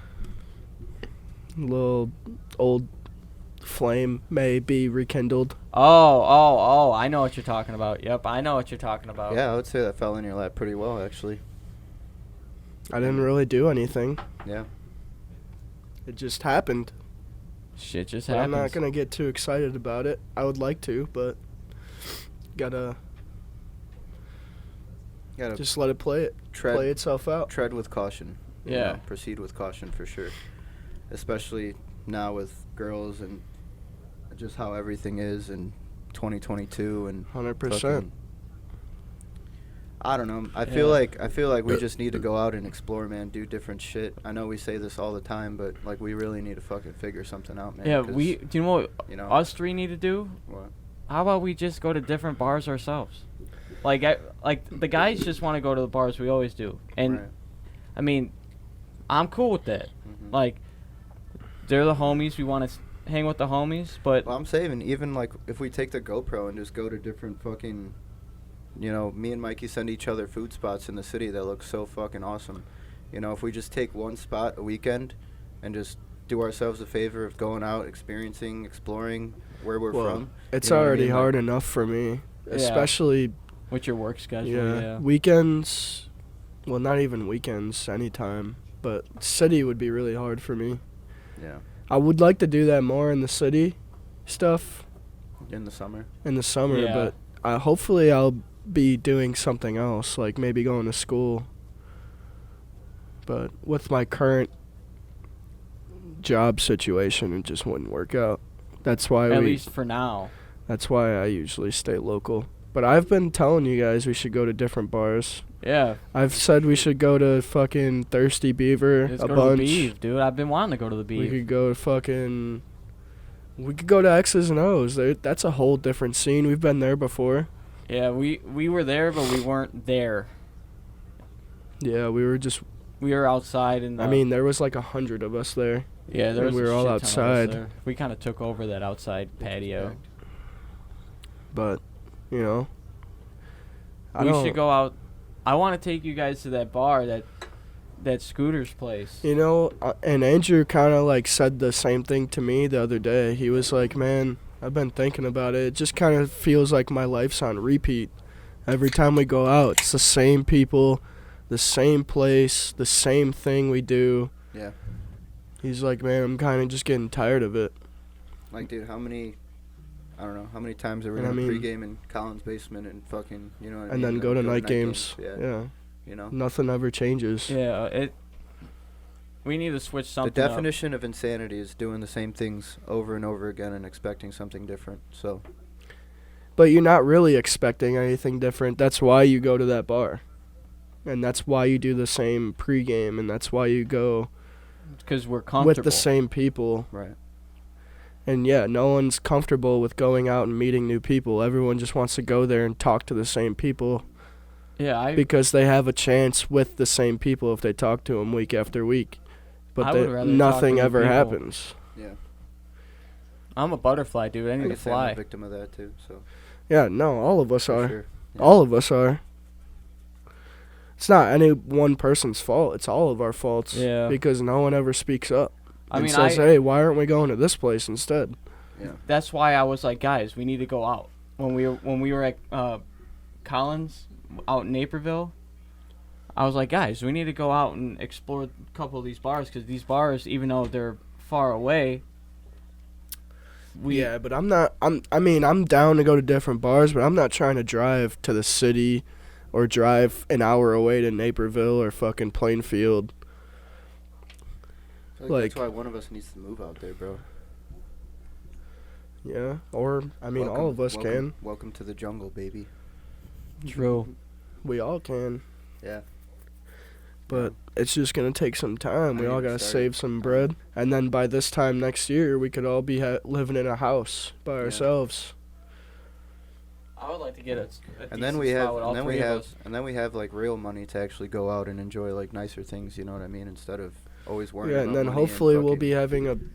A little old flame may be rekindled. Oh, I know what you're talking about. Yep, I know what you're talking about. Yeah, I would say that fell in your lap pretty well, actually. I didn't really do anything. Yeah. It just happened. Shit just But happens. I'm not going to get too excited about it. I would like to, but gotta just let it play itself out. Tread with caution. You Yeah. know, proceed with caution for sure. Especially now with girls and just how everything is, and 2022 and 100%. fucking- I don't know. I feel like we just need to go out and explore, man. Do different shit. I know we say this all the time, but like we really need to fucking figure something out, man. Yeah, 'cause, do you know what you know, us three need to do? what? How about we just go to different bars ourselves? Like the guys just want to go to the bars we always do, and Right. I mean, I'm cool with that. Mhm. Like, they're the homies. We want to hang with the homies, but Well, I'm saying even like if we take the GoPro and just go to different fucking, you know, me and Mikey send each other food spots in the city that look so fucking awesome. You know, if we just take one spot a weekend and just do ourselves a favor of going out, experiencing, exploring where we're from. It's You know what I already mean? hard Like- enough for me, Yeah. especially with your work schedule, weekends. Well, not even weekends, anytime. But city would be really hard for me. Yeah. I would like to do that more in the city stuff In the summer. in the summer, Yeah. but hopefully I'll be doing something else, like maybe going to school. But with my current job situation, it just wouldn't work out. That's why At least for now. That's why I usually stay local. But I've been telling you guys we should go to different bars. Yeah. I've said we should go to fucking Thirsty Beaver Let's a go bunch. to the Beeve, dude. I've been wanting to go to the We Beeve. could go to fucking. We could go to X's and O's. That's a whole different scene. We've been there before. Yeah, we were there, but we weren't there. Yeah, we were just. We were outside, and I mean, there was like 100 of us there. yeah, there and was we a were all shit ton of us outside. there. We kind of took over that outside patio. But, you know. I We don't- should go out. I want to take you guys to that bar, that Scooter's place. You know, and Andrew kind of like said the same thing to me the other day. He was like, man, I've been thinking about it. It just kind of feels like my life's on repeat. Every time we go out, it's the same people, the same place, the same thing we do. Yeah. He's like, man, I'm kind of just getting tired of it. Like, dude, how many times are we And I going to mean- pregame in Colin's basement and fucking, you know what I mean? And then go to night games. Yeah. You know? Nothing ever changes. Yeah, we need to switch The something up. definition of insanity is doing the same things over and over again and expecting something different. So, But you're not really expecting anything different. That's why you go to that bar. And that's why you do the same pregame, and that's why you go Because we're comfortable. with the same people. right. And yeah, no one's comfortable with going out and meeting new people. Everyone just wants to go there and talk to the same people Yeah, because they have a chance with the same people if they talk to them week after week. But I would rather talk nothing to new ever people. happens. Yeah. I'm a butterfly, dude. I I need to guess I'm a fly. victim of that too. So, Yeah, no, all of us for are. sure. Yeah. All of us are. It's not any one person's fault. It's all of our faults. Yeah. Because no one ever speaks up. I And mean, says, hey, why aren't we going to this place instead? Yeah. that's why I was like, guys, we need to go out. When we were at Collins out in Naperville, I was like, guys, we need to go out and explore a couple of these bars, because these bars, even though they're far away, Yeah, but I'm down to go to different bars, but I'm not trying to drive to the city or drive an hour away to Naperville or fucking Plainfield. I feel like- that's why one of us needs to move out there, bro. Yeah, or, all of us can. Welcome to the jungle, baby. True. We all can. Yeah. But it's just going to take some time. We I all need to got to start- save some bread. And then by this time next year, we could all be living in a house by ourselves. I would like to get a And then we have like real money to actually go out and enjoy like nicer things, you know what I mean, instead of always worrying Yeah, about and then money hopefully we'll fucking- be having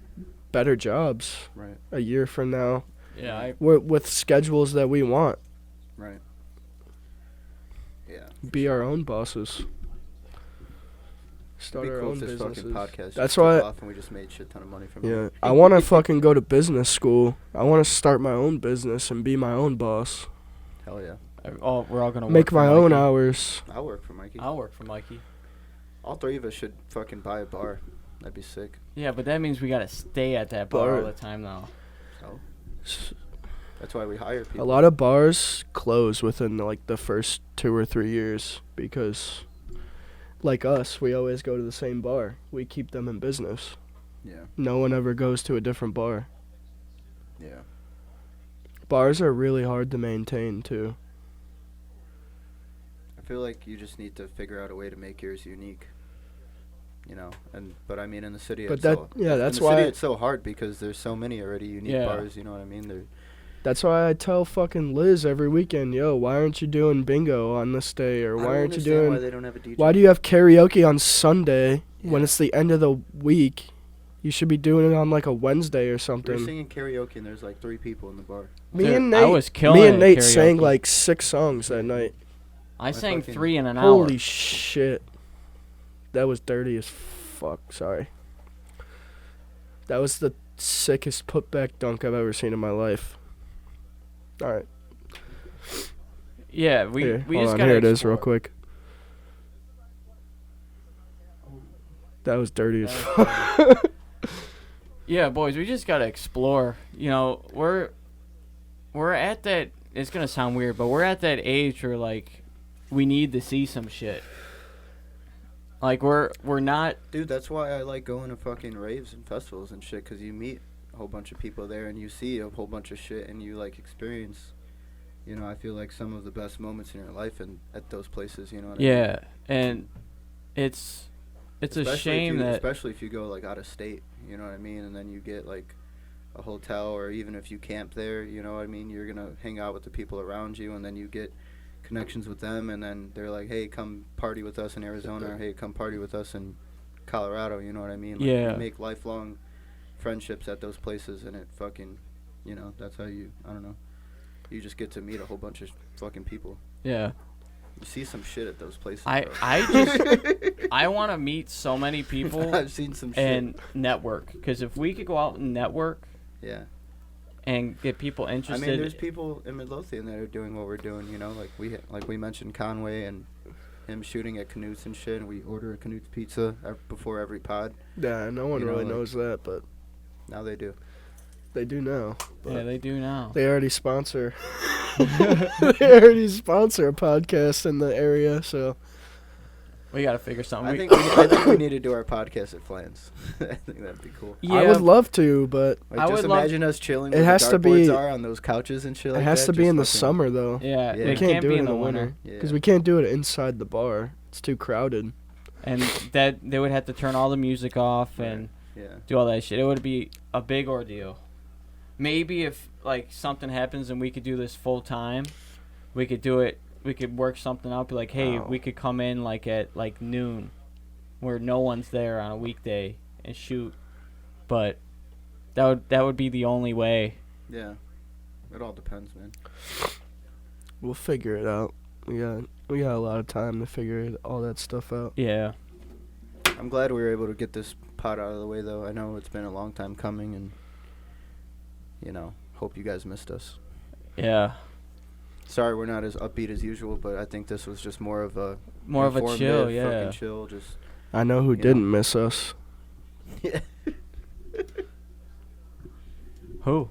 better jobs right, a year from now. Yeah, With schedules that we want. right. Yeah. Be our own bosses. Start It'd be our cool own if this businesses. fucking podcast That's just took why- off and we just made shit ton of money from Yeah, it. I want to fucking go to business school. I want to start my own business and be my own boss. Hell yeah. we're all gonna Make work for my own Mikey. hours. I'll work for Mikey. I'll work for Mikey. All three of us should fucking buy a bar. That'd be sick. Yeah, but that means we gotta stay at that bar Bar. all the time now. So that's why we hire people. A lot of bars close within like the first 2 or 3 years because, like us, we always go to the same bar. We keep them in business. Yeah. No one ever goes to a different bar. Yeah. Bars are really hard to maintain, too. I feel like you just need to figure out a way to make yours unique. You know, but I mean in the city, But it's that- so, yeah, that's in the why- city it's so hard because there's so many already unique Yeah. bars. You know what I mean? That's why I tell fucking Liz every weekend, yo, why aren't you doing bingo on this day? Or why aren't you doing... why they don't have a DJ. Why do you have karaoke on Sunday when Yeah. it's the end of the week? You should be doing it on like a Wednesday or We're something. singing karaoke and there's like 3 people in the bar. Me Dude, and I Nate, was killing me and it Nate at sang karaoke. like 6 songs that night. I sang fucking- 3 in an hour. Holy shit. That was dirty as fuck. Sorry. That was the sickest putback dunk I've ever seen in my life. All right. Yeah, we Here, hold just on. gotta Here it is real explore. quick. That was dirty as That fuck. Yeah, boys, we just gotta explore. You know, we're at that. It's gonna sound weird, but we're at that age where like we need to see some shit. Like we're not. Dude, that's why I like going to fucking raves and festivals and shit, because you meet a whole bunch of people there and you see a whole bunch of shit and you like experience, you know, I feel like some of the best moments in your life and at those places, you know what I mean? Yeah, and it's a Especially shame that especially if you go like out of state, you know what I mean, and then you get like a hotel, or even if you camp there, you know what I mean, you're gonna hang out with the people around you, and then you get connections with them, and then they're like, hey, come party with us in Arizona, or hey, come party with us in Colorado, you know what I mean? Like, Yeah. you make lifelong friendships at those places, and it fucking, you know, that's how you, I don't know, you just get to meet a whole bunch of fucking people. yeah. You see some shit at those places. I bro. I want to meet so many people I've seen some shit. and network, because if we could go out and network Yeah. and get people I interested. mean, there's people in Midlothian that are doing what we're doing, you know, like we mentioned Conway and him shooting at Canute's and shit, and we order a Canute's pizza before every pod. Yeah, no one You know, really like- knows that, but Now they do. they do now. But Yeah, they do now. They already sponsor. They already sponsor a podcast in the area, so We gotta figure something. I think we need to do our podcast at Flans. I think that'd be cool. Yeah, I would love to, but Like, I just would love- imagine us chilling. It where has the to be- dartboards are on those couches and shit. it like has that, to be just in the fucking- summer though. Yeah, Yeah. it We can't, can't do be it in the winter. Yeah. Because we can't do it inside the bar. It's too crowded. And that they would have to turn all the music off and Yeah. do all that shit. It would be a big ordeal. Maybe if like something happens and we could do this full time, we could do it. We could work something out. Be like, hey, Wow. we could come in like at like noon, where no one's there on a weekday and shoot. But that would be the only way. Yeah. It all depends, man. We'll figure it out. We got a lot of time to figure all that stuff out. Yeah. I'm glad we were able to get this pot out of the way, though. I know it's been a long time coming, and you know, hope you guys missed us. Yeah. Sorry, we're not as upbeat as usual, but I think this was just more of a More of a chill. informative Yeah. fucking chill. Just I know who You didn't know. miss us. yeah. Who?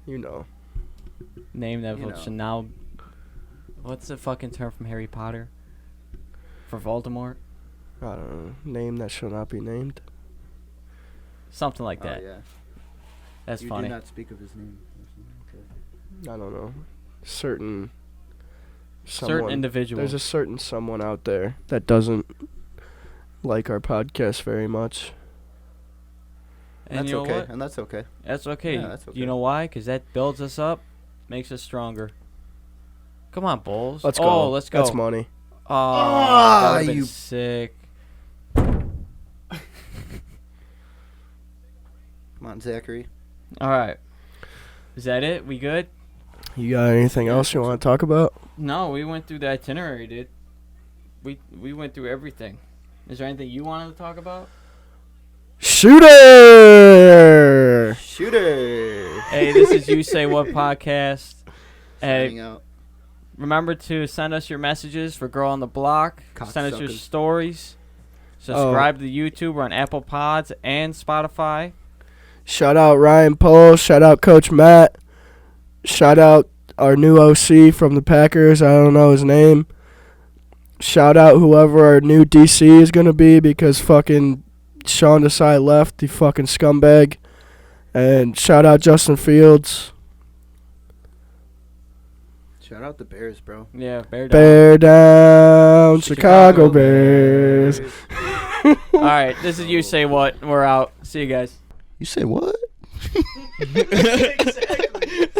You know. Name that You should know. now. What's the fucking term from Harry Potter? For Voldemort? I don't know. Name that shall not be named. Something like Oh, that. yeah. That's You funny. do not speak of his name. Okay. I don't know. Certain Certain individual. There's a certain someone out there that doesn't like our podcast very much. and That's you know okay, what? and that's okay. That's okay. Yeah, that's okay. You know why? 'Cause that builds us up, makes us stronger. Come on, Bulls. Let's go. Oh, let's go. That's money. Oh, Ah, that would've been you- sick. Come on, Zachary. All right. Is that it? We good? You got anything Yeah, I else you think want to talk about? No, we went through the itinerary, dude. We went through everything. Is there anything you wanted to talk about? Shooter! Shooter. Hey, this is You Say What podcast. Signing Hey, out. remember to send us your messages for Girl on the Block. Send us your Cocksuckers. stories. Subscribe to YouTube. We're on Apple Pods and Spotify. Shout out Ryan Pohl. Shout out Coach Matt. Shout out our new OC from the Packers. I don't know his name. Shout out whoever our new DC is going to be because fucking Sean Desai left, the fucking scumbag. And shout out Justin Fields. Shout out the Bears, bro. Yeah, bear down. Bear down, Chicago Bears. All right, this is You Say What. We're out. See you guys. You say what?